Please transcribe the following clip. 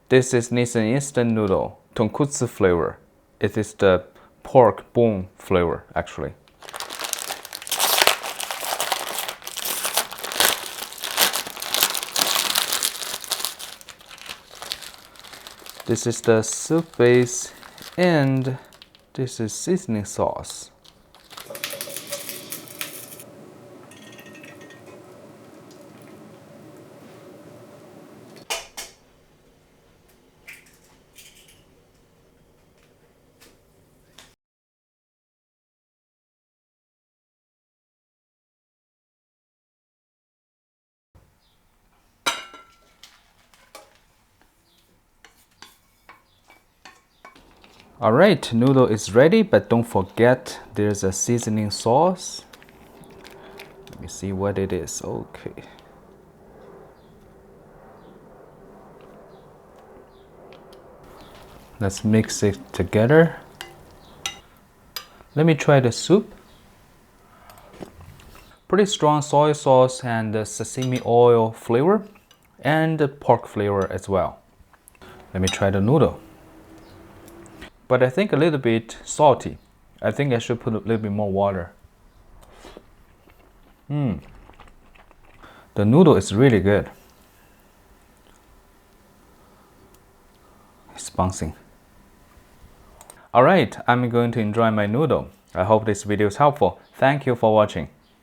This is Nissin instant noodle, Tonkotus flavor. It is the pork bone flavor, actually. This is the soup base, and this is seasoning sauce. Alright, noodle is ready, but don't forget there's a seasoning sauce. Let me see what it is. Okay. Let's mix it together. Let me try the soup. Pretty strong soy sauce and the sesame oil flavor, and the pork flavor as well. Let me try the noodle. But I think a little bit salty. I think I should put a little bit more water. The noodle is really good. It's bouncing. Alright, I'm going to enjoy my noodle. I hope this video is helpful. Thank you for watching.